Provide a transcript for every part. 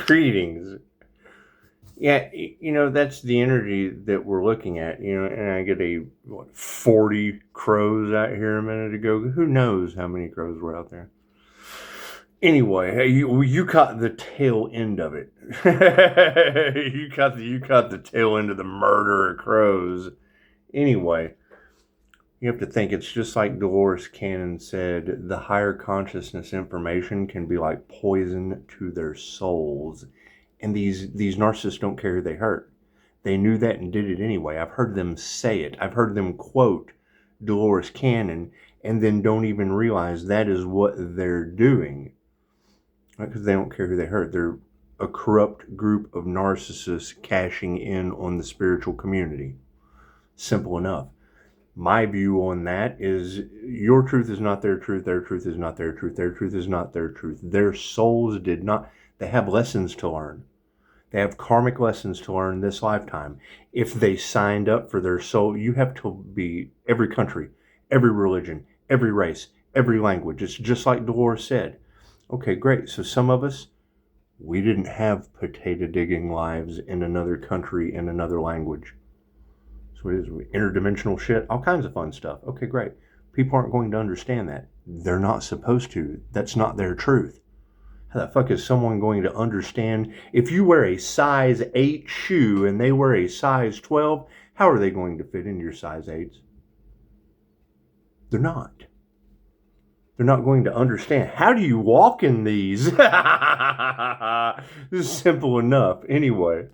Greetings. Yeah, that's the energy that we're looking at, and I get 40 crows out here a minute ago. Who knows how many crows were out there? Anyway, hey, you caught the tail end of it. you caught the tail end of the murder of crows. Anyway, you have to think it's just like Dolores Cannon said, the higher consciousness information can be like poison to their souls. And these narcissists don't care who they hurt. They knew that and did it anyway. I've heard them say it. I've heard them quote Dolores Cannon and then don't even realize that is what they're doing. Because they don't care who they hurt. They're a corrupt group of narcissists cashing in on the spiritual community. Simple enough. My view on that is your truth is not their truth. Their truth is not their truth. Their truth is not their truth. Their souls did not. They have lessons to learn. They have karmic lessons to learn this lifetime. If they signed up for their soul, you have to be every country, every religion, every race, every language. It's just like Dolores said. Okay, great. So some of us, we didn't have potato digging lives in another country, in another language. So it is interdimensional shit, all kinds of fun stuff. Okay, great. People aren't going to understand that. They're not supposed to. That's not their truth. How the fuck is someone going to understand? If you wear a size 8 shoe and they wear a size 12, how are they going to fit into your size 8s? They're not. They're not going to understand. How do you walk in these? This is simple enough. Anyway,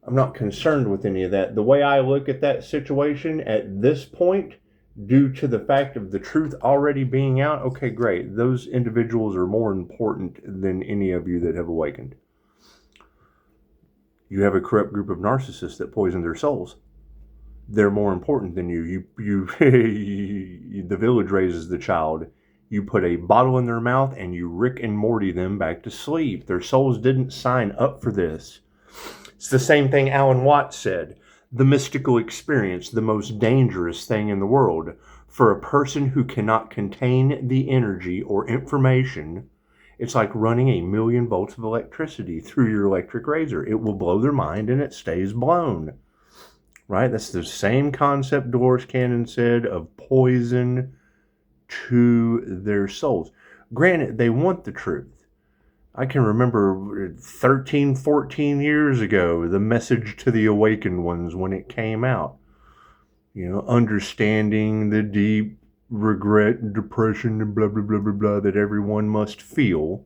I'm not concerned with any of that. The way I look at that situation at this point, due to the fact of the truth already being out, okay, great. Those individuals are more important than any of you that have awakened. You have a corrupt group of narcissists that poison their souls. They're more important than you. The village raises the child. You put a bottle in their mouth and you Rick and Morty them back to sleep. Their souls didn't sign up for this. It's the same thing Alan Watts said. The mystical experience, the most dangerous thing in the world. For a person who cannot contain the energy or information, it's like running 1,000,000 volts of electricity through your electric razor. It will blow their mind and it stays blown. Right? That's the same concept Dolores Cannon said of poison to their souls. Granted, they want the truth. I can remember 13, 14 years ago, the message to the awakened ones when it came out. Understanding the deep regret and depression and blah, blah, blah, blah, blah that everyone must feel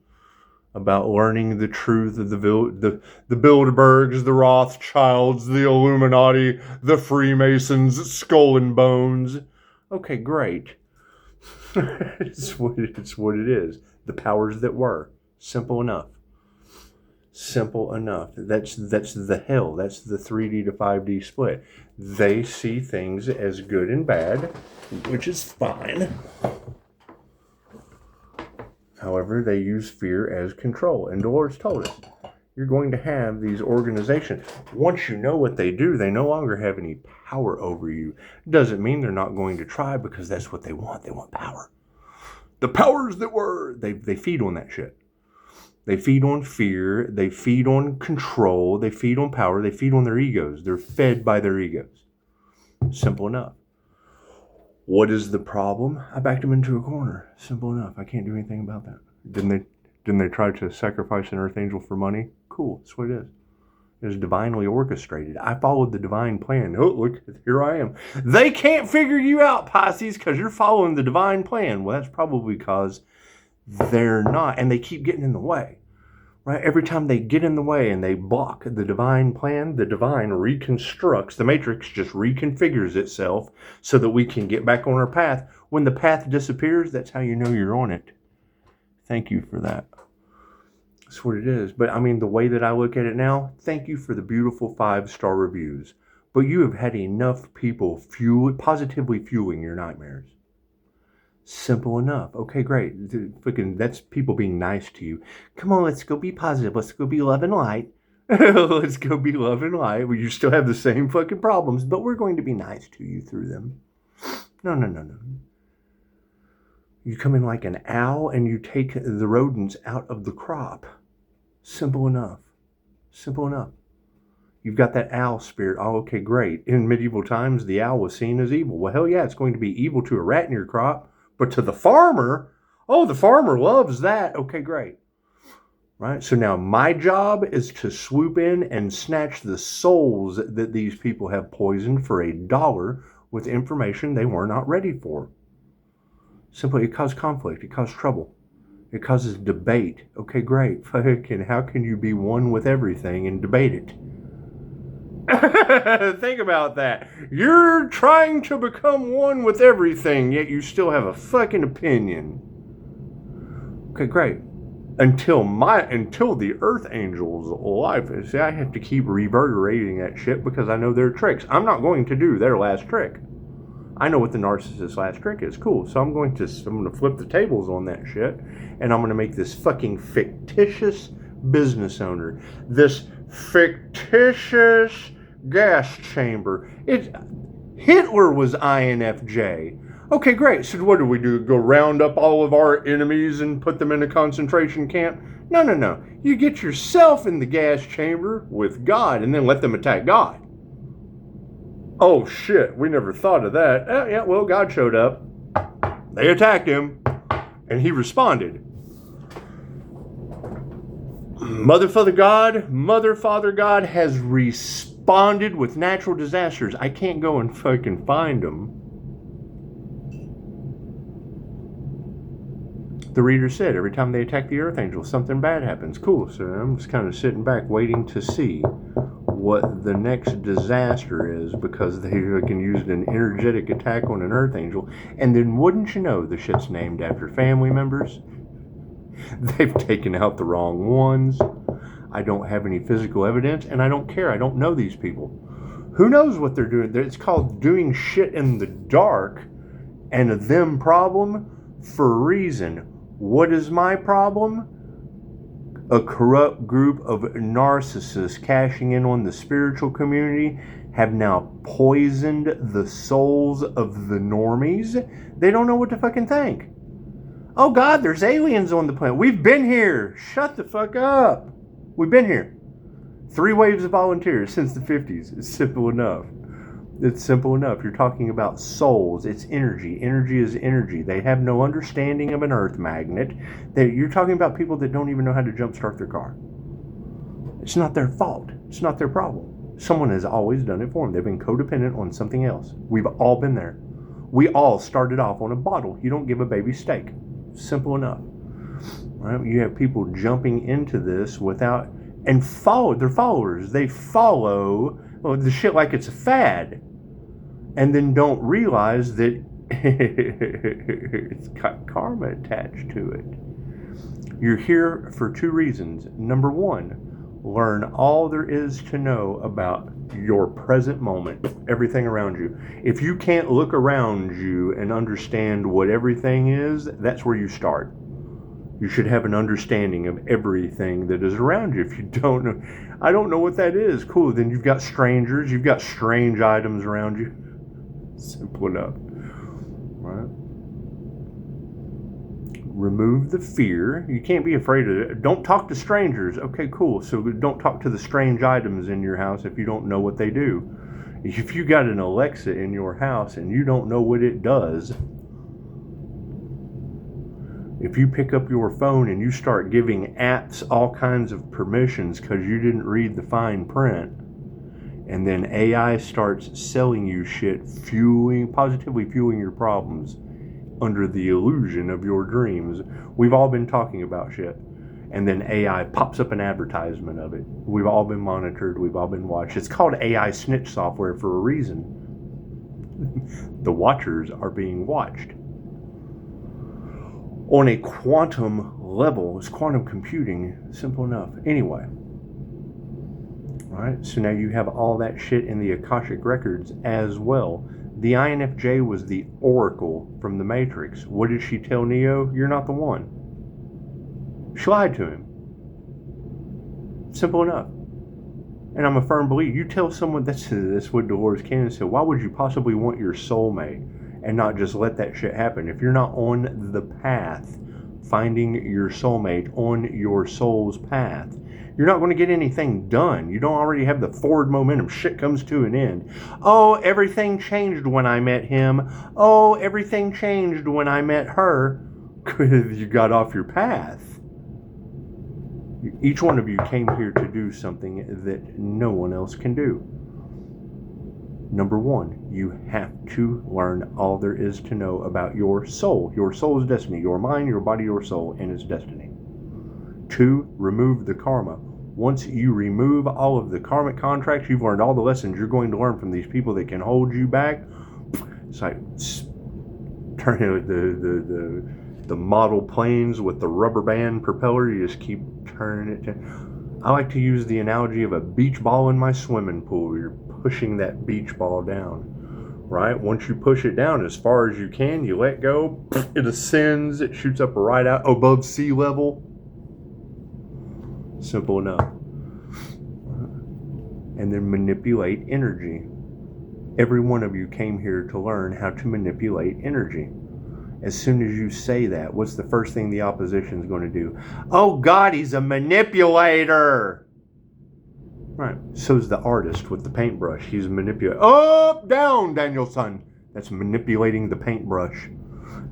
about learning the truth of the Bilderbergs, the Rothschilds, the Illuminati, the Freemasons, Skull and Bones. Okay, great. It's what it is. The powers that were. Simple enough. Simple enough. That's the hell. That's the 3D to 5D split. They see things as good and bad, which is fine. However, they use fear as control. And Dolores told us, you're going to have these organizations. Once you know what they do, they no longer have any power over you. Doesn't mean they're not going to try, because that's what they want. They want power. The powers that were, they feed on that shit. They feed on fear, they feed on control, they feed on power, they feed on their egos. They're fed by their egos. Simple enough. What is the problem? I backed them into a corner. Simple enough. I can't do anything about that. Didn't they try to sacrifice an earth angel for money? Cool. That's what it is. It was divinely orchestrated. I followed the divine plan. Oh, look, here I am. They can't figure you out, Pisces, because you're following the divine plan. Well, that's probably because they're not, and they keep getting in the way, right? Every time they get in the way and they block the divine plan, the divine reconstructs, the matrix just reconfigures itself so that we can get back on our path. When the path disappears, that's how you know you're on it. Thank you for that. That's what it is. But I mean, the way that I look at it now, thank you for the beautiful 5-star reviews. But you have had enough people positively fueling your nightmares. Simple enough. Okay, great. That's people being nice to you. Come on, let's go be positive. Let's go be love and light. Let's go be love and light. Well, you still have the same fucking problems, but we're going to be nice to you through them. No. You come in like an owl and you take the rodents out of the crop. Simple enough. Simple enough. You've got that owl spirit. Oh, okay, great. In medieval times, the owl was seen as evil. Well, hell yeah, it's going to be evil to a rat in your crop. But to the farmer, oh, the farmer loves that. Okay, great. Right? So now my job is to swoop in and snatch the souls that these people have poisoned for $1 with information they were not ready for. Simply, it caused conflict. It caused trouble. It causes debate. Okay, great. Fucking, how can you be one with everything and debate it? Think about that. You're trying to become one with everything, yet you still have a fucking opinion. Okay, great. Until the Earth Angels' life is, I have to keep reverberating that shit because I know their tricks. I'm not going to do their last trick. I know what the narcissist's last trick is. Cool. So I'm going to flip the tables on that shit, and I'm going to make this fucking fictitious business owner, this fictitious gas chamber. Hitler was INFJ. Okay, great. So what do? Go round up all of our enemies and put them in a concentration camp? No. You get yourself in the gas chamber with God and then let them attack God. Oh shit, we never thought of that. Yeah, well, God showed up. They attacked him, and he responded. Mother Father God has responded with natural disasters. I can't go and fucking find them. The reader said every time they attack the Earth Angel, something bad happens. Cool, so I'm just kind of sitting back waiting to see what the next disaster is because they can use an energetic attack on an Earth Angel. And then wouldn't you know, the shit's named after family members. They've taken out the wrong ones. I don't have any physical evidence, and I don't care. I don't know these people. Who knows what they're doing? It's called doing shit in the dark and a them problem for a reason. What is my problem? A corrupt group of narcissists cashing in on the spiritual community have now poisoned the souls of the normies. They don't know what to fucking think. Oh God, there's aliens on the planet. We've been here. Shut the fuck up. We've been here. 3 waves of volunteers since the 50s. It's simple enough. It's simple enough. You're talking about souls. It's energy. Energy is energy. They have no understanding of an earth magnet. You're talking about people that don't even know how to jumpstart their car. It's not their fault. It's not their problem. Someone has always done it for them. They've been codependent on something else. We've all been there. We all started off on a bottle. You don't give a baby steak. Simple enough. Right? You have people jumping into this without, and their followers. They follow the shit like it's a fad, and then don't realize that it's got karma attached to it. You're here for 2 reasons. Number 1, learn all there is to know about your present moment, everything around you. If you can't look around you and understand what everything is, that's where you start. You should have an understanding of everything that is around you. If you don't know, I don't know what that is. Cool, then you've got strangers, you've got strange items around you. Simple enough. Right? Remove the fear. You can't be afraid of it. Don't talk to strangers. Okay, cool. So don't talk to the strange items in your house if you don't know what they do. If you got an Alexa in your house and you don't know what it does, if you pick up your phone and you start giving apps all kinds of permissions because you didn't read the fine print, and then AI starts selling you shit, positively fueling your problems under the illusion of your dreams. We've all been talking about shit, and then AI pops up an advertisement of it. We've all been monitored. We've all been watched. It's called AI snitch software for a reason. The watchers are being watched. On a quantum level, it's quantum computing, simple enough. Anyway, all right, so now you have all that shit in the Akashic records as well. The INFJ was the oracle from the Matrix. What did she tell Neo? You're not the one. She lied to him. Simple enough. And I'm a firm believer. You tell someone, that's what Dolores Cannon said, why would you possibly want your soulmate and not just let that shit happen? If you're not on the path, finding your soulmate on your soul's path, You're not going to get anything done. You don't already have the forward momentum. Shit comes to an end. Oh, everything changed when I met him. Oh, everything changed when I met her. Because you got off your path. Each one of you came here to do something that no one else can do. Number one, you have to learn all there is to know about your soul. Your soul's destiny. Your mind, your body, your soul, and its destiny. 2, remove the karma. Once you remove all of the karmic contracts, you've learned all the lessons you're going to learn from these people that can hold you back. It's like turning the model planes with the rubber band propeller. You just keep turning it. I like to use the analogy of a beach ball in my swimming pool. You're pushing that beach ball down, right? Once you push it down as far as you can, you let go, it ascends, it shoots up right out above sea level. Simple enough. And then manipulate energy. Every one of you came here to learn how to manipulate energy. As soon as you say that, what's the first thing the opposition is going to do? Oh God, he's a manipulator. Right. So's the artist with the paintbrush. He's manipulating. Up, down, Danielson. That's manipulating the paintbrush.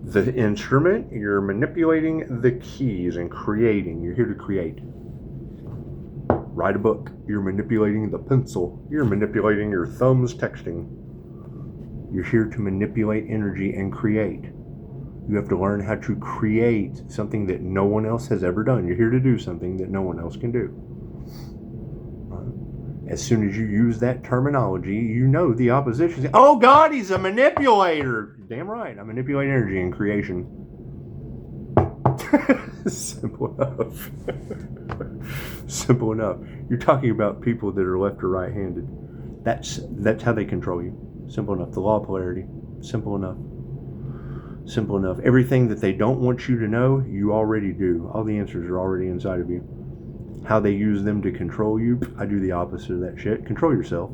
The instrument, you're manipulating the keys and creating. You're here to create. Write a book. You're manipulating the pencil. You're manipulating your thumbs texting. You're here to manipulate energy and create. You have to learn how to create something that no one else has ever done. You're here to do something that no one else can do. As soon as you use that terminology, you know the opposition. Oh God, he's a manipulator. Damn right, I manipulate energy and creation. Simple enough. Simple enough. You're talking about people that are left or right-handed. That's how they control you. Simple enough. The law of polarity. Simple enough. Simple enough. Everything that they don't want you to know, you already do. All the answers are already inside of you. How they use them to control you, I do the opposite of that shit. Control yourself.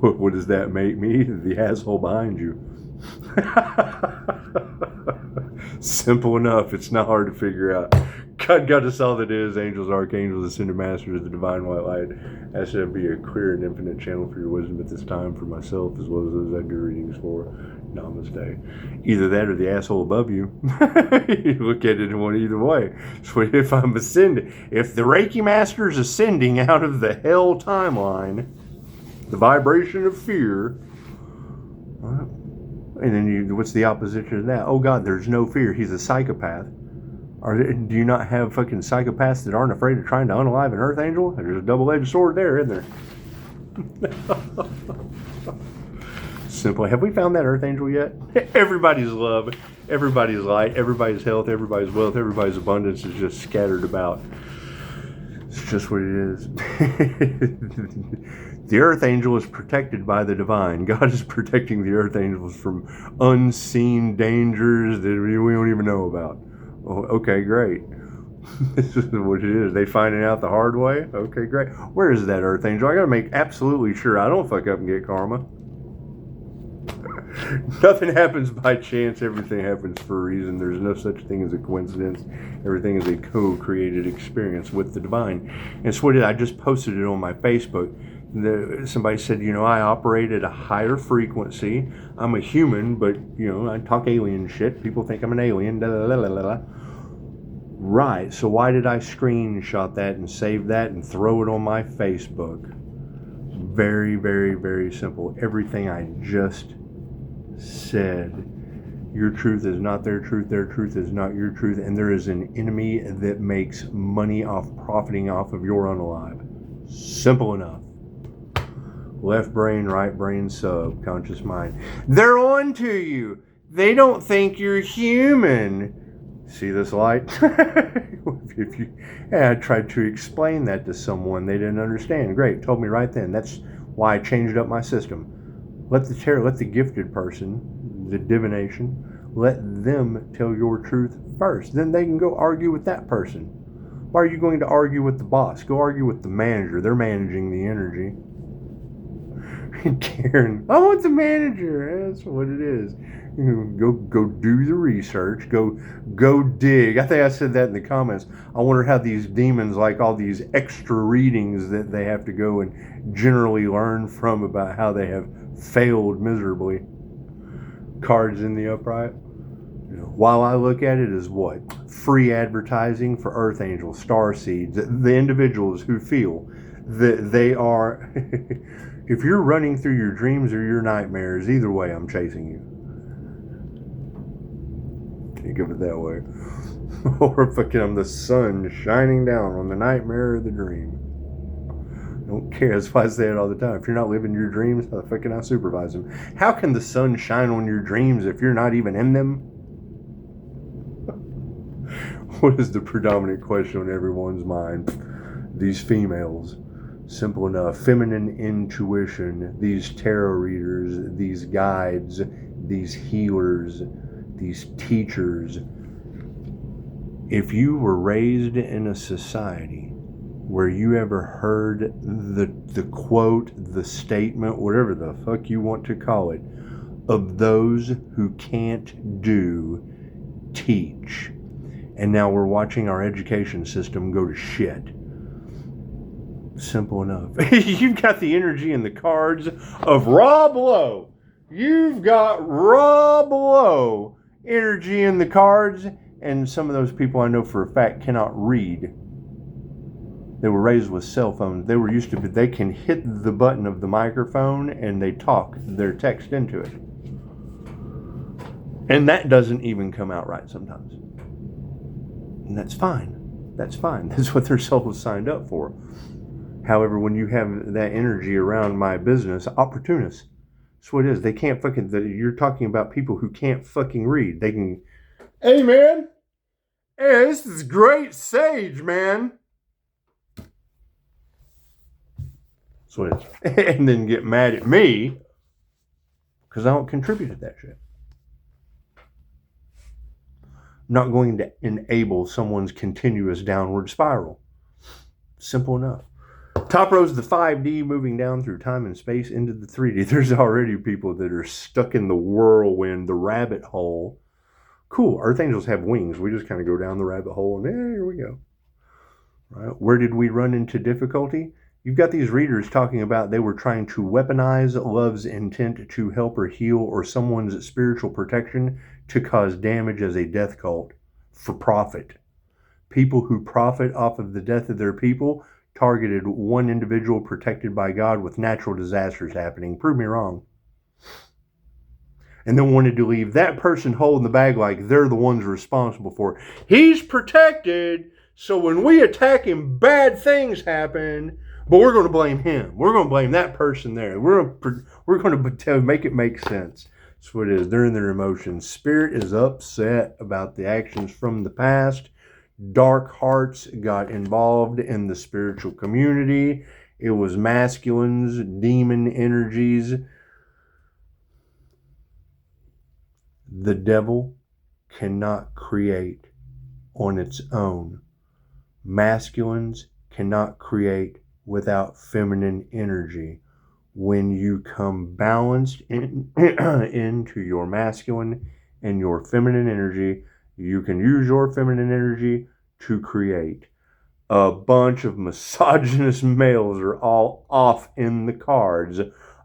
What does that make me? The asshole behind you. Simple enough. It's not hard to figure out. God got us all that is, angels, archangels, ascended masters, the divine white light. That should be a clear and infinite channel for your wisdom at this time for myself as well as those I do readings for. Namaste. Either that or the asshole above you. You look at it in one either way. So if I'm ascending, if the Reiki master is ascending out of the hell timeline, the vibration of fear, and then what's the opposition of that? Oh God, there's no fear. He's a psychopath. Do you not have fucking psychopaths that aren't afraid of trying to unalive an earth angel? There's a double-edged sword there, isn't there? Simply, have we found that earth angel yet? Everybody's love, everybody's light, everybody's health, everybody's wealth, everybody's abundance is just scattered about. It's just what it is. The earth angel is protected by the divine. God is protecting the earth angels from unseen dangers that we don't even know about. Oh, okay, great. This is what it is. They finding out the hard way? Okay, great. Where is that earth angel? I gotta make absolutely sure I don't fuck up and get karma. Nothing happens by chance. Everything happens for a reason. There's no such thing as a coincidence. Everything is a co-created experience with the divine. And so what did I just posted it on my Facebook. Somebody said, I operate at a higher frequency. I'm a human, but, I talk alien shit. People think I'm an alien. Right. So why did I screenshot that and save that and throw it on my Facebook? Very, very, very simple. Everything I just said. Your truth is not their truth is not your truth, and there is an enemy that makes money off profiting off of your unalive. Simple enough. Left brain, right brain, subconscious mind. They're on to you. They don't think you're human. See this light? I tried to explain that to someone. They didn't understand. Great. Told me right then. That's why I changed up my system. Let the gifted person, the divination, let them tell your truth first. Then they can go argue with that person. Why are you going to argue with the boss? Go argue with the manager. They're managing the energy. Karen, I want the manager. That's what it is. Go do the research. Go dig. I think I said that in the comments. I wonder how these demons like all these extra readings that they have to go and generally learn from about how they have failed miserably. Cards in the upright. While I look at it as what? Free advertising for Earth Angels, Star Seeds, the individuals who feel that they are, if you're running through your dreams or your nightmares, either way, I'm chasing you. Think of it that way. Or fucking I'm the sun shining down on the nightmare or the dream. Don't care. That's why I say it all the time. If you're not living your dreams, how the fuck can I supervise them? How can the sun shine on your dreams if you're not even in them? What is the predominant question on everyone's mind? These females. Simple enough. Feminine intuition. These tarot readers. These guides. These healers. These teachers. If you were raised in a society where you ever heard the quote, the statement, whatever the fuck you want to call it, of those who can't do, teach. And now we're watching our education system go to shit. Simple enough. You've got the energy and the cards of Rob Lowe. You've got Rob Lowe energy in the cards, and some of those people I know for a fact cannot read. They were raised with cell phones. They were used to, they can hit the button of the microphone and they talk their text into it. And that doesn't even come out right sometimes. And that's fine. That's fine. That's what their soul was signed up for. However, when you have that energy around my business, opportunists, that's what it is. They can't fucking, you're talking about people who can't fucking read. They can, hey man, hey, this is great sage, man. That's what it is. And then get mad at me because I don't contribute to that shit. I'm not going to enable someone's continuous downward spiral. Simple enough. Top row's the 5D moving down through time and space into the 3D. There's already people that are stuck in the whirlwind, the rabbit hole. Cool. Earth Angels have wings. We just kind of go down the rabbit hole and here we go. Right? Where did we run into difficulty? You've got these readers talking about they were trying to weaponize love's intent to help or heal or someone's spiritual protection to cause damage as a death cult for profit. People who profit off of the death of their people targeted one individual protected by God with natural disasters happening. Prove me wrong. And then wanted to leave that person holding the bag like they're the ones responsible for it. He's protected, so when we attack him, bad things happen. But we're going to blame him. We're going to blame that person there. We're going to make it make sense. That's what it is. They're in their emotions. Spirit is upset about the actions from the past. Dark hearts got involved in the spiritual community. It was masculines, demon energies. The devil cannot create on its own. Masculines cannot create without feminine energy. When you come balanced into your masculine and your feminine energy, you can use your feminine energy to create. A bunch of misogynist males are all off in the cards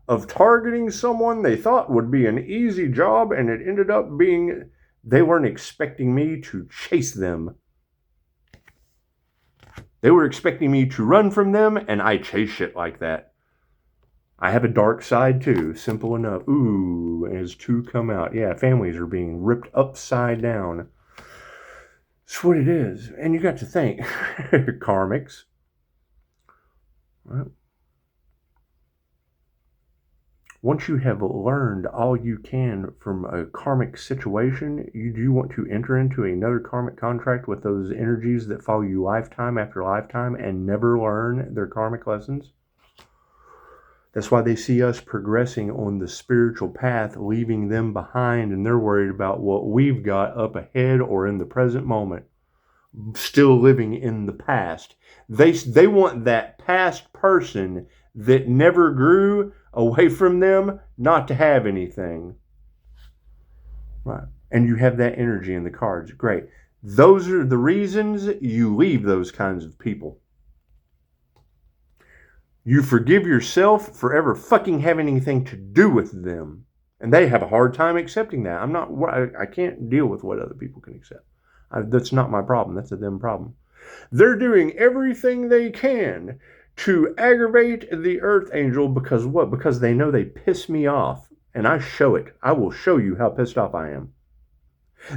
of targeting someone they thought would be an easy job, and it ended up being they weren't expecting me to chase them. They were expecting me to run from them, and I chase shit like that. I have a dark side too, simple enough. Ooh, as two come out. Yeah, families are being ripped upside down. That's what it is. And you got to think, karmics. Right? Once you have learned all you can from a karmic situation, do you want to enter into another karmic contract with those energies that follow you lifetime after lifetime and never learn their karmic lessons? That's why they see us progressing on the spiritual path, leaving them behind, and they're worried about what we've got up ahead or in the present moment, still living in the past. They want that past person that never grew away from them not to have anything. Right. And you have that energy in the cards. Great. Those are the reasons you leave those kinds of people. You forgive yourself for ever fucking having anything to do with them. And they have a hard time accepting that. I can't deal with what other people can accept. That's not my problem. That's a them problem. They're doing everything they can to aggravate the Earth Angel because what? Because they know they piss me off. And I show it. I will show you how pissed off I am.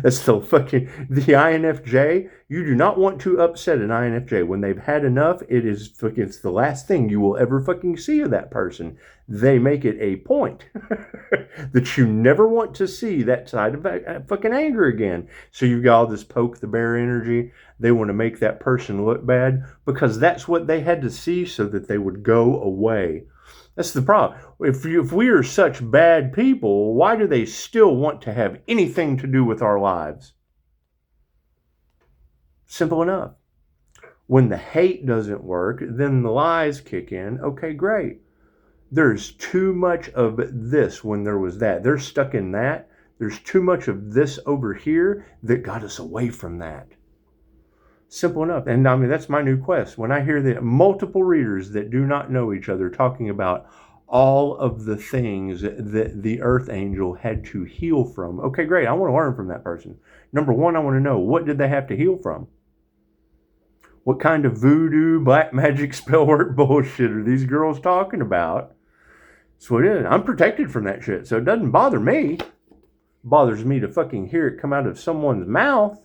That's the INFJ. You do not want to upset an INFJ. When they've had enough, it's the last thing you will ever fucking see of that person. They make it a point that you never want to see that side of fucking anger again. So you've got all this poke the bear energy. They want to make that person look bad because that's what they had to see so that they would go away. That's the problem. If we are such bad people, why do they still want to have anything to do with our lives? Simple enough. When the hate doesn't work, then the lies kick in. Okay, great. There's too much of this when there was that. They're stuck in that. There's too much of this over here that got us away from that. Simple enough. And I mean, that's my new quest. When I hear the multiple readers that do not know each other talking about all of the things that the Earth Angel had to heal from. Okay, great. I want to learn from that person. Number one, I want to know, what did they have to heal from? What kind of voodoo, black magic, spell work bullshit are these girls talking about? That's what it is. I'm protected from that shit, so it doesn't bother me. It bothers me to fucking hear it come out of someone's mouth.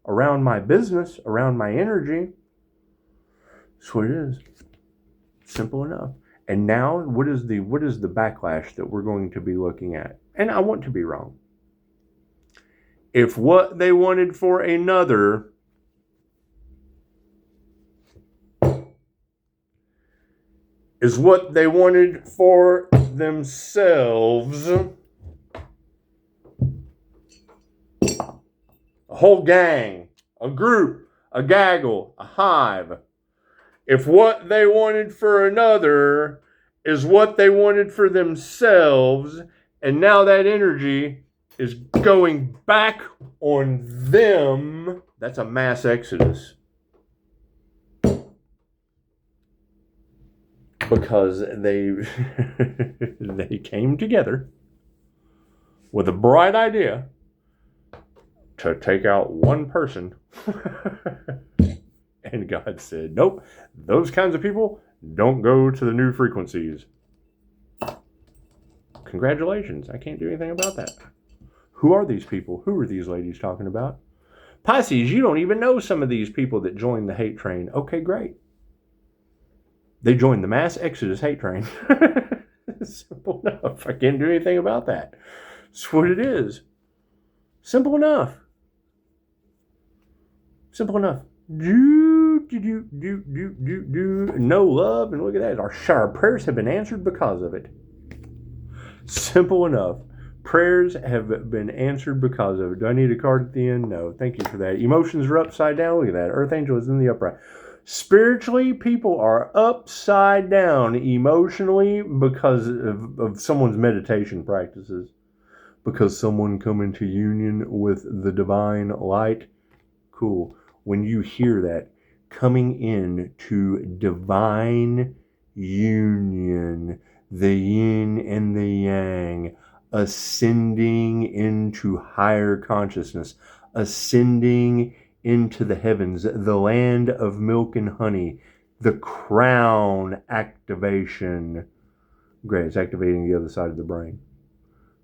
Around my business, around my energy. That's what it is. Simple enough. And now, what is the backlash that we're going to be looking at? And I want to be wrong. If what they wanted for another is what they wanted for themselves, a whole gang, a group, a gaggle, a hive. If what they wanted for another is what they wanted for themselves, and now that energy is going back on them, that's a mass exodus. Because they came together with a bright idea to take out one person. And God said, nope, those kinds of people don't go to the new frequencies. Congratulations. I can't do anything about that. Who are these people? Who are these ladies talking about? Pisces, you don't even know some of these people that joined the hate train. Okay, great. They joined the mass exodus hate train. Simple enough. I can't do anything about that. That's what it is. Simple enough. Simple enough. No love, and look at that. Our prayers have been answered because of it. Simple enough. Prayers have been answered because of it. Do I need a card at the end? No. Thank you for that. Emotions are upside down. Look at that. Earth Angel is in the upright. Spiritually, people are upside down emotionally because of someone's meditation practices. Because someone come into union with the divine light. Cool. When you hear that, coming in to divine union, the yin and the yang, ascending into higher consciousness, ascending into the heavens, the land of milk and honey, the crown activation. Great, it's activating the other side of the brain.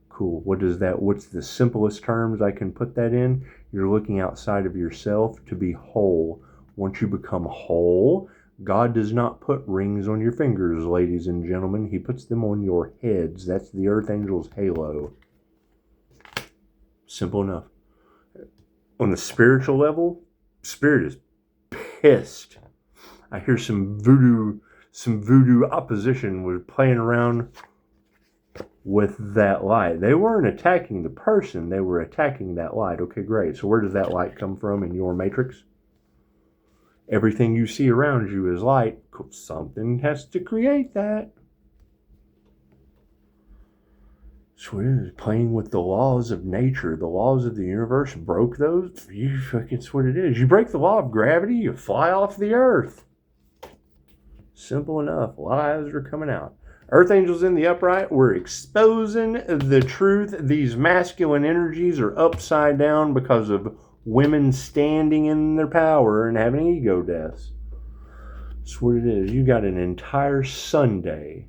Cool. What's the simplest terms I can put that in? You're looking outside of yourself to be whole. Once you become whole, God does not put rings on your fingers, ladies and gentlemen. He puts them on your heads. That's the Earth Angel's halo. Simple enough. On the spiritual level, Spirit is pissed. I hear some voodoo opposition was playing around with that light. They weren't attacking the person, they were attacking that light. Okay, great. So where does that light come from in your matrix? Everything you see around you is light. Something has to create that. So it is playing with the laws of nature, the laws of the universe. Broke those? It's what it is. You break the law of gravity, you fly off the earth. Simple enough. Lies are coming out. Earth angels in the upright, we're exposing the truth. These masculine energies are upside down because of women standing in their power and having ego deaths. That's what it is. You got an entire Sunday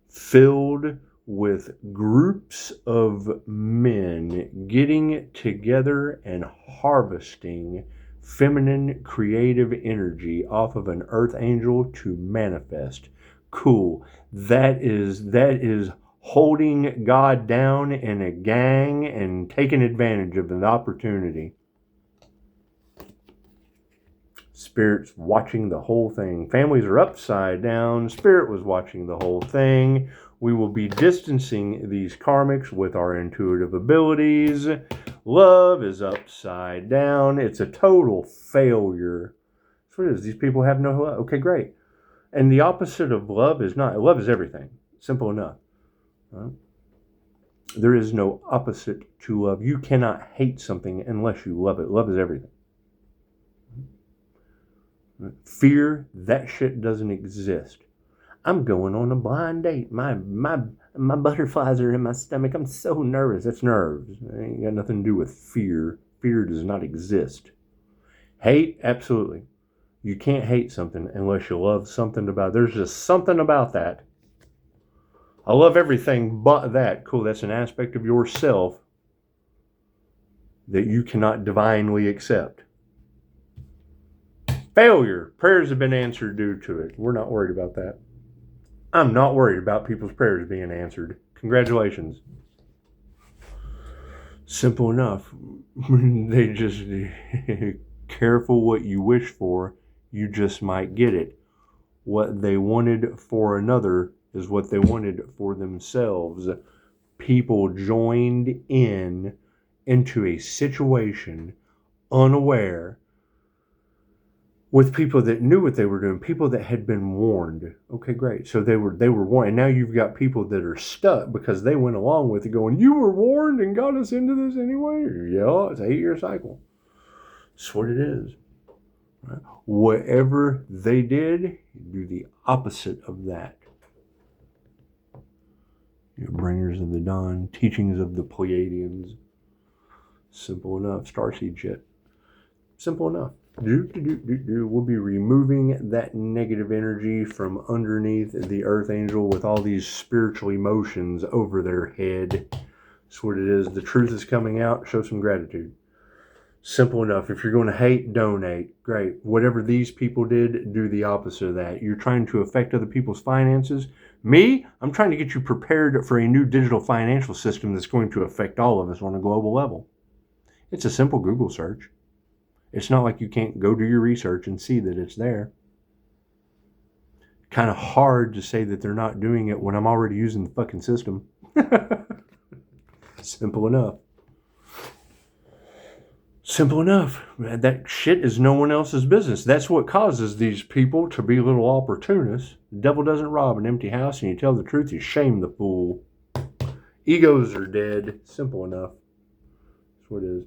filled with groups of men getting together and harvesting feminine creative energy off of an earth angel to manifest. Cool. That is holding God down in a gang and taking advantage of an opportunity. Spirit's watching the whole thing. Families are upside down. Spirit was watching the whole thing. We will be distancing these karmics with our intuitive abilities. Love is upside down. It's a total failure. That's what it is. These people have no love. Okay, great. And the opposite of love is not. Love is everything. Simple enough. Right? There is no opposite to love. You cannot hate something unless you love it. Love is everything. Fear, that shit doesn't exist. I'm going on a blind date. My butterflies are in my stomach. I'm so nervous. That's nerves. It ain't got nothing to do with fear. Fear does not exist. Hate, absolutely. You can't hate something unless you love something about it. There's just something about that. I love everything but that. Cool, that's an aspect of yourself that you cannot divinely accept. Failure. Prayers have been answered due to it. We're not worried about that. I'm not worried about people's prayers being answered. Congratulations. Simple enough. They just, careful what you wish for, you just might get it. What they wanted for another is what they wanted for themselves. People joined into a situation unaware with people that knew what they were doing, people that had been warned. Okay, great. So they were warned. And now you've got people that are stuck because they went along with it going, you were warned and got us into this anyway? Yeah, it's an 8-year cycle. That's what it is. Right? Whatever they did, do the opposite of that. Your bringers of the dawn, teachings of the Pleiadians. Simple enough. Starseed shit. Simple enough. We'll be removing that negative energy from underneath the earth angel with all these spiritual emotions over their head. That's what it is. The truth is coming out. Show some gratitude. Simple enough. If you're going to hate, donate. Great. Whatever these people did, do the opposite of that. You're trying to affect other people's finances. Me, I'm trying to get you prepared for a new digital financial system that's going to affect all of us on a global level. It's a simple Google search. It's not like you can't go do your research and see that it's there. Kind of hard to say that they're not doing it when I'm already using the fucking system. Simple enough. Simple enough. That shit is no one else's business. That's what causes these people to be little opportunists. The devil doesn't rob an empty house, and you tell the truth, you shame the fool. Egos are dead. Simple enough. That's what it is.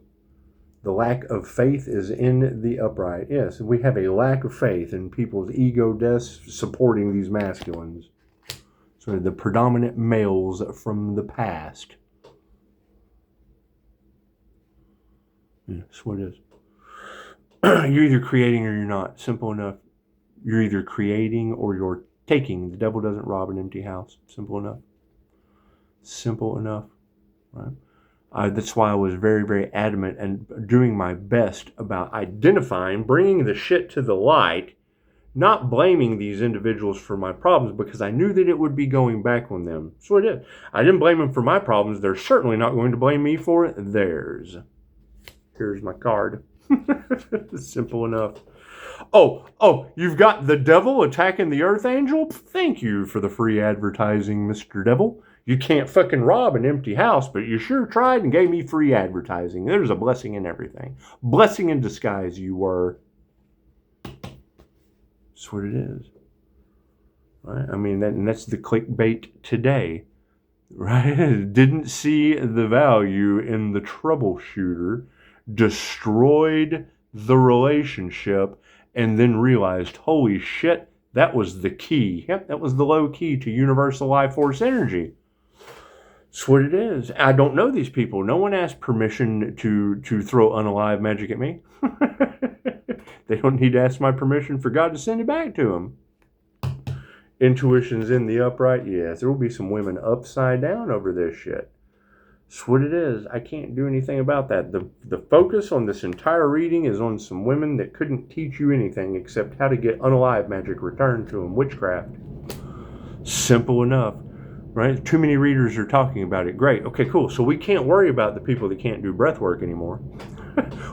The lack of faith is in the upright. Yes, we have a lack of faith in people's ego deaths supporting these masculines. So the predominant males from the past. That's what it is. You're either creating or you're not. Simple enough. You're either creating or you're taking. The devil doesn't rob an empty house. Simple enough. Simple enough. Right? That's why I was very, very adamant and doing my best about identifying, bringing the shit to the light, not blaming these individuals for my problems because I knew that it would be going back on them. So I did. I didn't blame them for my problems. They're certainly not going to blame me for theirs. Here's my card. Simple enough. Oh, you've got the devil attacking the earth angel? Thank you for the free advertising, Mr. Devil. You can't fucking rob an empty house, but you sure tried and gave me free advertising. There's a blessing in everything. Blessing in disguise you were. That's what it is. Right? I mean, that's the clickbait today. right? Didn't see the value in the troubleshooter, destroyed the relationship, and then realized, holy shit, that was the key. Yep, that was the low key to universal life force energy. That's what it is. I don't know these people. No one asked permission to throw unalive magic at me. They don't need to ask my permission for God to send it back to them. Intuition's in the upright. Yes, there will be some women upside down over this shit. That's what it is. I can't do anything about that. The focus on this entire reading is on some women that couldn't teach you anything except how to get unalive magic returned to them. Witchcraft. Simple enough. Right? Too many readers are talking about it. Great. Okay, cool. So we can't worry about the people that can't do breath work anymore.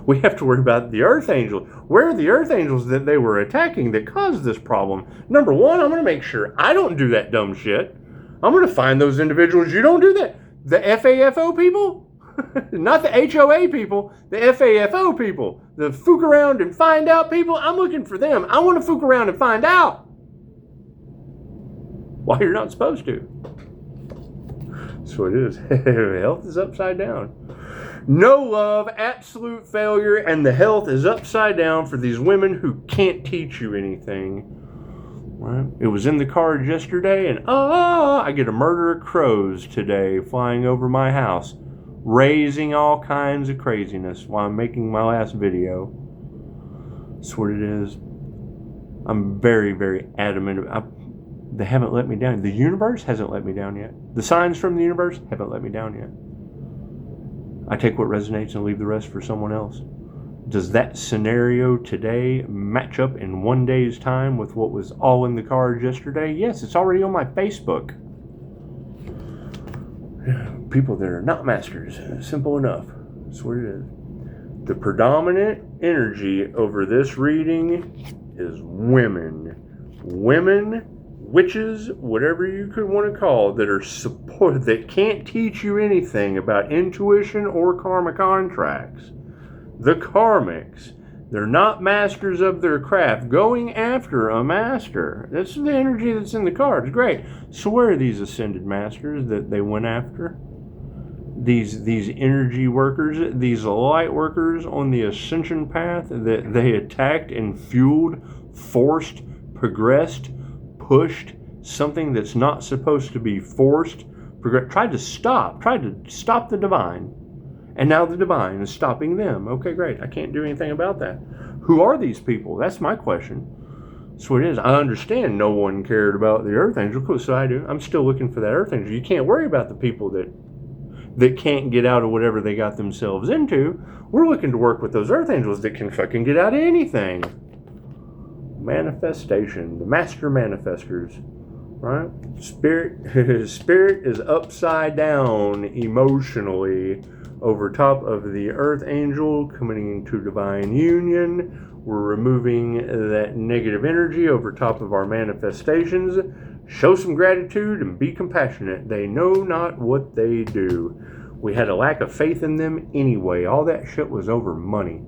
We have to worry about the earth angels. Where are the earth angels that they were attacking that caused this problem? Number one, I'm going to make sure I don't do that dumb shit. I'm going to find those individuals. You don't do that. The FAFO people? Not the HOA people. The FAFO people. The fook around and find out people. I'm looking for them. I want to fook around and find out. Why you're not supposed to. That's what it is. Health is upside down. No love, absolute failure, and the health is upside down for these women who can't teach you anything. Right? It was in the cards yesterday, and I get a murder of crows today flying over my house, raising all kinds of craziness while I'm making my last video. That's what it is. I'm very, very adamant. They haven't let me down. The universe hasn't let me down yet. The signs from the universe haven't let me down yet. I take what resonates and leave the rest for someone else. Does that scenario today match up in one day's time with what was all in the cards yesterday? Yes, it's already on my Facebook. People that are not masters. Simple enough. That's what it is. The predominant energy over this reading is women. Women, witches, whatever you could want to call, that are support that can't teach you anything about intuition or karma contracts. The karmics, they're not masters of their craft, going after a master. That's the energy that's in the cards. Great. So where are these ascended masters that they went after? These energy workers, these light workers on the ascension path that they attacked and fueled, forced, progressed, pushed, something that's not supposed to be forced, tried to stop the divine, and now the divine is stopping them. Okay, great. I can't do anything about that. Who are these people? That's my question. That's what it is. I understand no one cared about the earth angel. Cool, so I do. I'm still looking for that earth angel. You can't worry about the people that can't get out of whatever they got themselves into. We're looking to work with those earth angels that can fucking get out of anything. Manifestation, the master manifestors, right? Spirit is upside down emotionally over top of the earth angel coming into divine union. We're removing that negative energy over top of our manifestations. Show some gratitude and be compassionate. They know not what they do. We had a lack of faith in them anyway. All that shit was over money.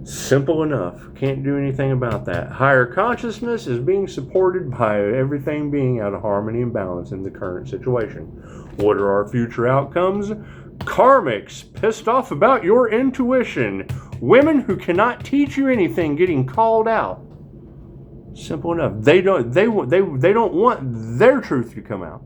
Simple enough. Can't do anything about that. Higher consciousness is being supported by everything being out of harmony and balance in the current situation. What are our future outcomes? Karmics, pissed off about your intuition. Women who cannot teach you anything getting called out. Simple enough. They don't want their truth to come out.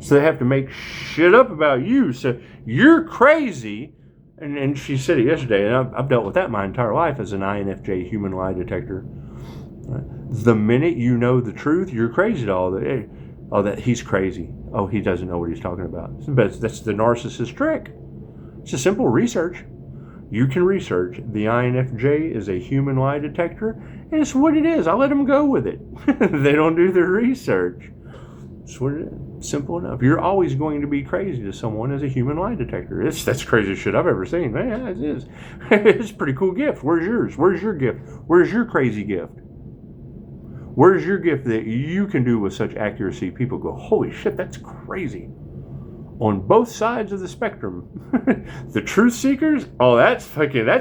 So they have to make shit up about you. So you're crazy. And she said it yesterday, and I've dealt with that my entire life as an INFJ human lie detector. Right? The minute you know the truth, you're crazy to all that. Oh, that he's crazy. Oh, he doesn't know what he's talking about. But that's the narcissist trick. It's a simple research. You can research. The INFJ is a human lie detector, and it's what it is. I let them go with it. They don't do their research. It's what it is. Simple enough. You're always going to be crazy to someone as a human lie detector. That's crazy shit I've ever seen. Man, it is. It's a pretty cool gift. Where's yours? Where's your gift? Where's your crazy gift? Where's your gift that you can do with such accuracy? People go, holy shit, that's crazy. On both sides of the spectrum. The truth seekers, oh, that's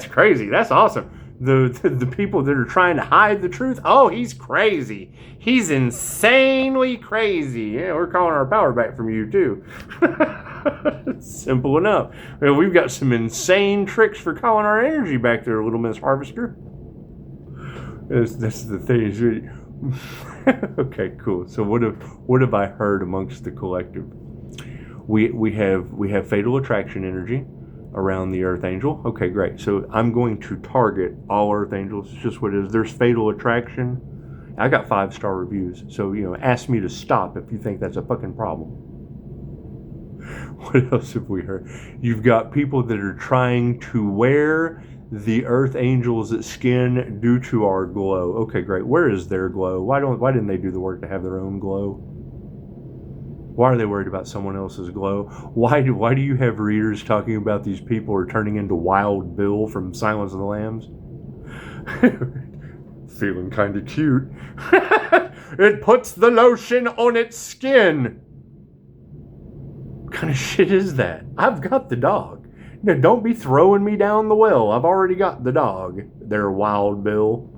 crazy. That's awesome. The people that are trying to hide the truth, oh, he's crazy. He's insanely crazy. Yeah, we're calling our power back from you too. Simple enough. Well, we've got some insane tricks for calling our energy back there, Little Miss Harvester. That's the thing. Okay, cool. So what have I heard amongst the collective? We have fatal attraction energy around the Earth Angel. Okay, great. So I'm going to target all Earth Angels. It's just what it is. There's fatal attraction. I got 5-star reviews. So, ask me to stop if you think that's a fucking problem. What else have we heard? You've got people that are trying to wear the Earth Angel's skin due to our glow. Okay, great. Where is their glow? Why didn't they do the work to have their own glow? Why are they worried about someone else's glow? Why do you have readers talking about these people are turning into Wild Bill from Silence of the Lambs? Feeling kind of cute. It puts the lotion on its skin. What kind of shit is that? I've got the dog. No, don't be throwing me down the well. I've already got the dog. They're Wild Bill.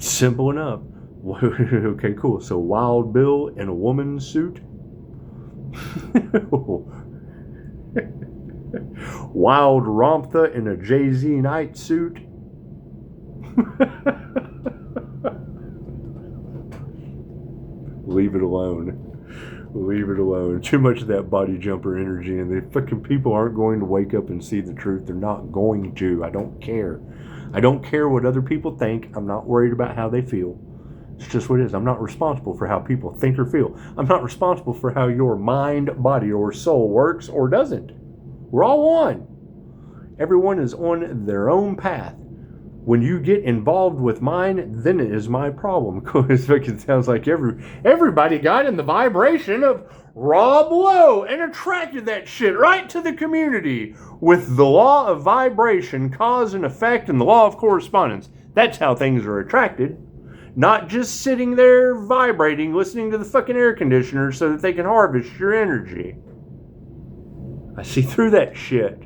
Simple enough. Okay, cool. So Wild Bill in a woman's suit. Wild Romptha in a Jay-Z night suit. Leave it alone. Leave it alone. Too much of that body jumper energy, and the fucking people aren't going to wake up and see the truth. They're not going to. I don't care. I don't care what other people think. I'm not worried about how they feel. It's just what it is. I'm not responsible for how people think or feel. I'm not responsible for how your mind, body, or soul works or doesn't. We're all one. Everyone is on their own path. When you get involved with mine, then it is my problem. Because it sounds like everybody got in the vibration of Rob Lowe and attracted that shit right to the community with the law of vibration, cause and effect, and the law of correspondence. That's how things are attracted. Not just sitting there vibrating, listening to the fucking air conditioner so that they can harvest your energy. I see through that shit.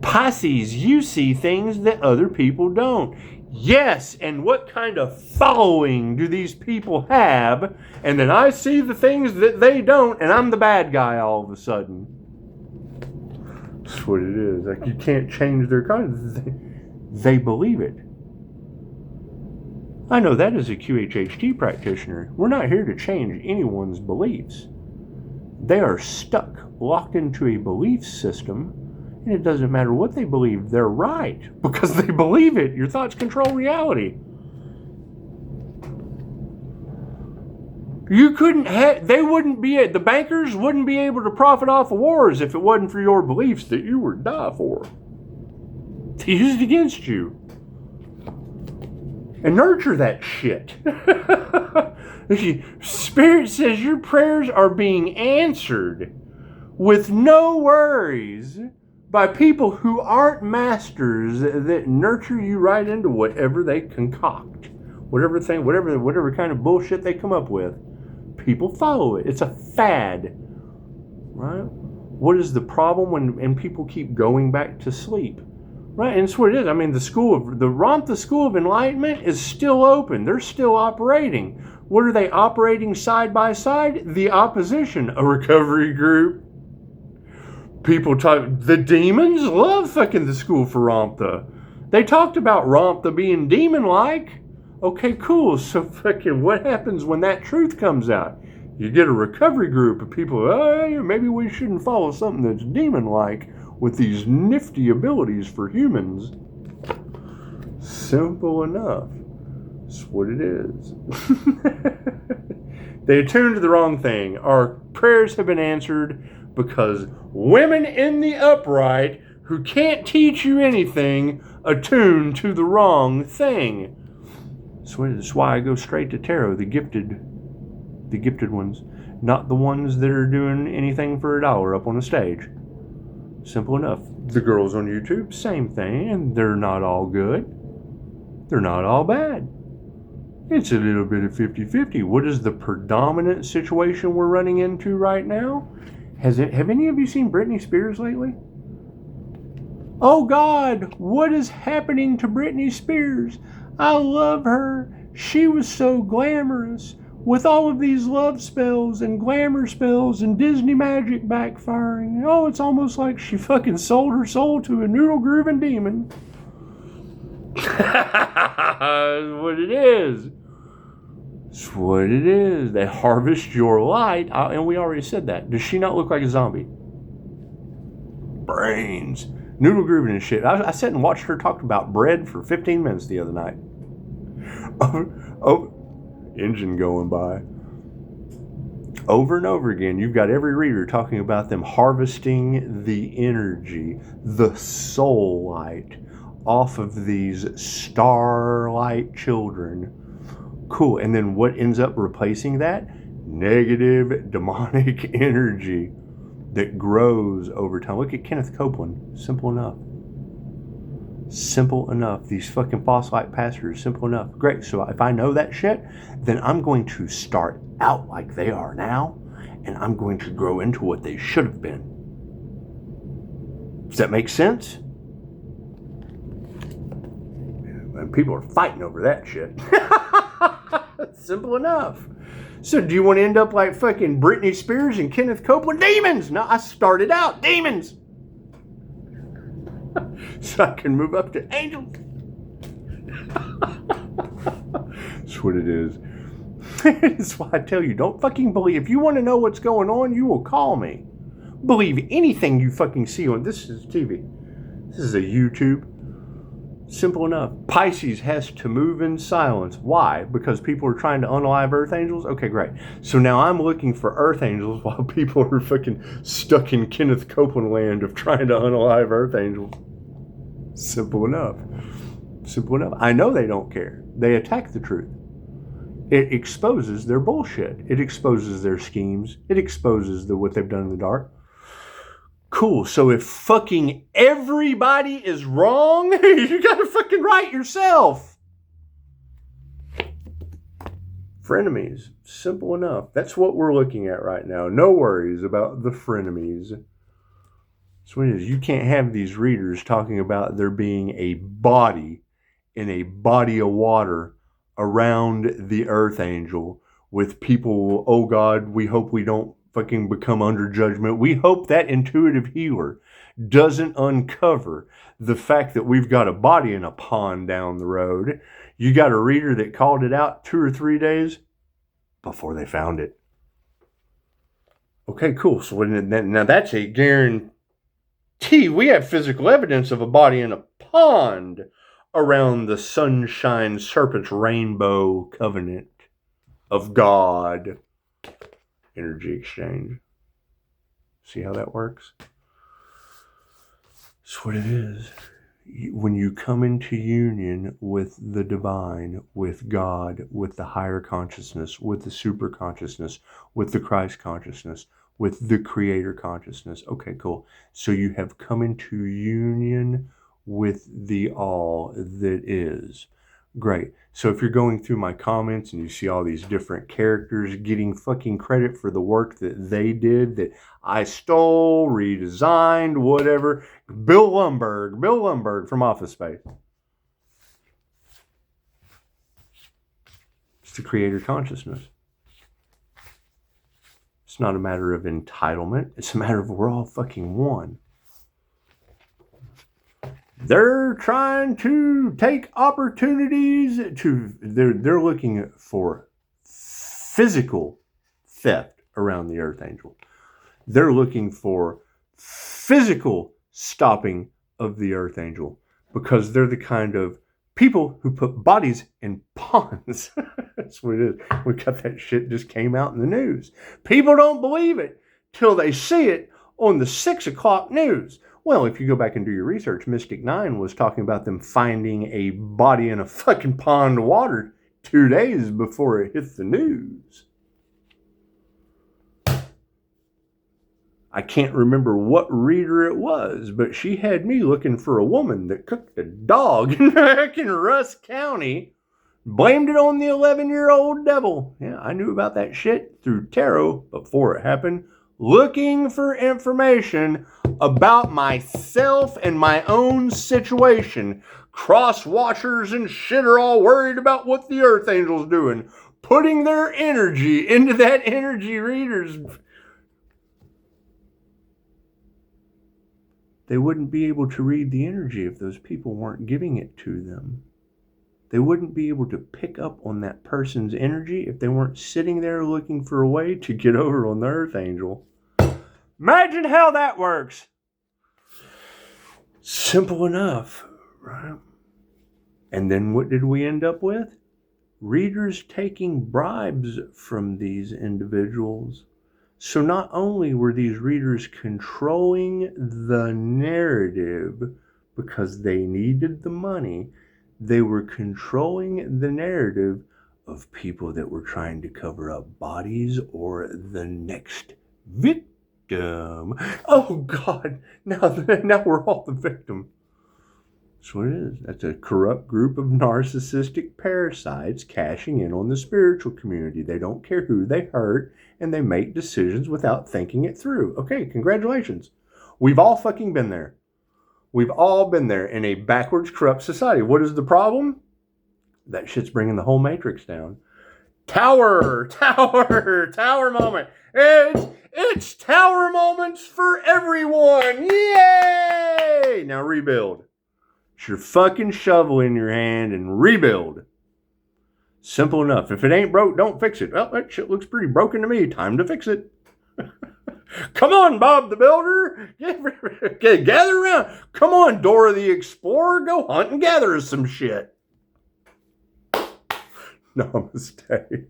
Pisces, you see things that other people don't. Yes, and what kind of following do these people have? And then I see the things that they don't, and I'm the bad guy all of a sudden. That's what it is. Like, you can't change their conscience. They believe it. I know that as a QHHT practitioner. We're not here to change anyone's beliefs. They are stuck, locked into a belief system, and it doesn't matter what they believe, they're right, because they believe it. Your thoughts control reality. The bankers wouldn't be able to profit off of wars if it wasn't for your beliefs that you would die for. They use it against you. And nurture that shit. Spirit says your prayers are being answered with no worries by people who aren't masters that nurture you right into whatever they concoct. Whatever kind of bullshit they come up with. People follow it. It's a fad. Right? What is the problem when people keep going back to sleep? Right, and that's what it is. I mean, the School of Enlightenment is still open. They're still operating. What are they operating side by side? The opposition, a recovery group. People talk. The demons love fucking the School for Romptha. They talked about Romptha being demon-like. Okay, cool. So fucking what happens when that truth comes out? You get a recovery group of people. Maybe we shouldn't follow something that's demon-like with these nifty abilities for humans. Simple enough. That's what it is. They attuned to the wrong thing. Our prayers have been answered because women in the upright who can't teach you anything attune to the wrong thing. So that's why I go straight to tarot, the gifted ones, not the ones that are doing anything for $1 up on a stage. Simple enough. The girls on YouTube, same thing, and they're not all good. They're not all bad. It's a little bit of 50-50. What is the predominant situation we're running into right now? Have any of you seen Britney Spears lately? Oh God, what is happening to Britney Spears? I love her. She was so glamorous. With all of these love spells and glamour spells and Disney magic backfiring. Oh, it's almost like she fucking sold her soul to a noodle grooving demon. That's what it is. That's what it is. They harvest your light. And we already said that. Does she not look like a zombie? Brains. Noodle grooving and shit. I sat and watched her talk about bread for 15 minutes the other night. Oh, engine going by. Over and over again, you've got every reader talking about them harvesting the energy, the soul light, off of these starlight children. Cool. And then what ends up replacing that? Negative demonic energy that grows over time. Look at Kenneth Copeland. Simple enough. Simple enough. These fucking false light pastors. Simple enough. Great. So if I know that shit, then I'm going to start out like they are now, and I'm going to grow into what they should have been. Does that make sense? And people are fighting over that shit. Simple enough. So do you want to end up like fucking Britney Spears and Kenneth Copeland? Demons! No, I started out demons. So I can move up to angels. That's what it is. That's why I tell you, don't fucking believe. If you want to know what's going on, you will call me. Believe anything you fucking see on. This is TV. This is a YouTube. Simple enough. Pisces has to move in silence. Why? Because people are trying to unalive Earth Angels? Okay, great. So now I'm looking for Earth Angels while people are fucking stuck in Kenneth Copeland land of trying to unalive Earth Angels. Simple enough. Simple enough. I know they don't care. They attack the truth. It exposes their bullshit. It exposes their schemes. It exposes what they've done in the dark. Cool. So if fucking everybody is wrong, you gotta fucking write yourself. Frenemies. Simple enough. That's what we're looking at right now. No worries about the frenemies. That's what it is. You can't have these readers talking about there being a body in a body of water around the Earth Angel with people, oh God, we hope we don't fucking become under judgment. We hope that intuitive healer doesn't uncover the fact that we've got a body in a pond down the road. You got a reader that called it out 2 or 3 days before they found it. Okay, cool. So now that's a guarantee. We have physical evidence of a body in a pond around the sunshine serpent's rainbow covenant of God. Energy exchange. See how that works? That's what it is. When you come into union with the divine, with God, with the higher consciousness, with the super consciousness, with the Christ consciousness, with the creator consciousness. Okay, cool. So you have come into union with the all that is. Great. So if you're going through my comments and you see all these different characters getting fucking credit for the work that they did, that I stole, redesigned, whatever. Bill Lumberg from Office Space. It's the creator consciousness. It's not a matter of entitlement. It's a matter of we're all fucking one. They're trying to take opportunities they're looking for physical theft around the Earth Angel. They're looking for physical stopping of the Earth Angel because they're the kind of people who put bodies in ponds. That's what it is. We got that shit just came out in the news. People don't believe it till they see it on the 6 o'clock news. Well, if you go back and do your research, Mystic 9 was talking about them finding a body in a fucking pond of water 2 days before it hit the news. I can't remember what reader it was, but she had me looking for a woman that cooked a dog in Russ County. Blamed it on the 11-year-old devil. Yeah, I knew about that shit through tarot before it happened looking for information about myself and my own situation. Cross watchers and shit are all worried about what the Earth Angel's doing, putting their energy into that energy reader's. They wouldn't be able to read the energy if those people weren't giving it to them. They wouldn't be able to pick up on that person's energy if they weren't sitting there looking for a way to get over on the Earth Angel. Imagine how that works. Simple enough, right? And then what did we end up with? Readers taking bribes from these individuals. So not only were these readers controlling the narrative because they needed the money, they were controlling the narrative of people that were trying to cover up bodies or the next victim. Oh God, now we're all the victim. That's what it is. That's a corrupt group of narcissistic parasites cashing in on the spiritual community. They don't care who they hurt, and they make decisions without thinking it through. Okay, congratulations. We've all fucking been there. We've all been there in a backwards, corrupt society. What is the problem? That shit's bringing the whole matrix down. Tower moment. It's tower moments for everyone. Yay! Now rebuild. It's your fucking shovel in your hand and rebuild. Simple enough. If it ain't broke, don't fix it. Well, that shit looks pretty broken to me. Time to fix it. Come on, Bob the Builder. Okay, gather around. Come on, Dora the Explorer. Go hunt and gather some shit. Namaste.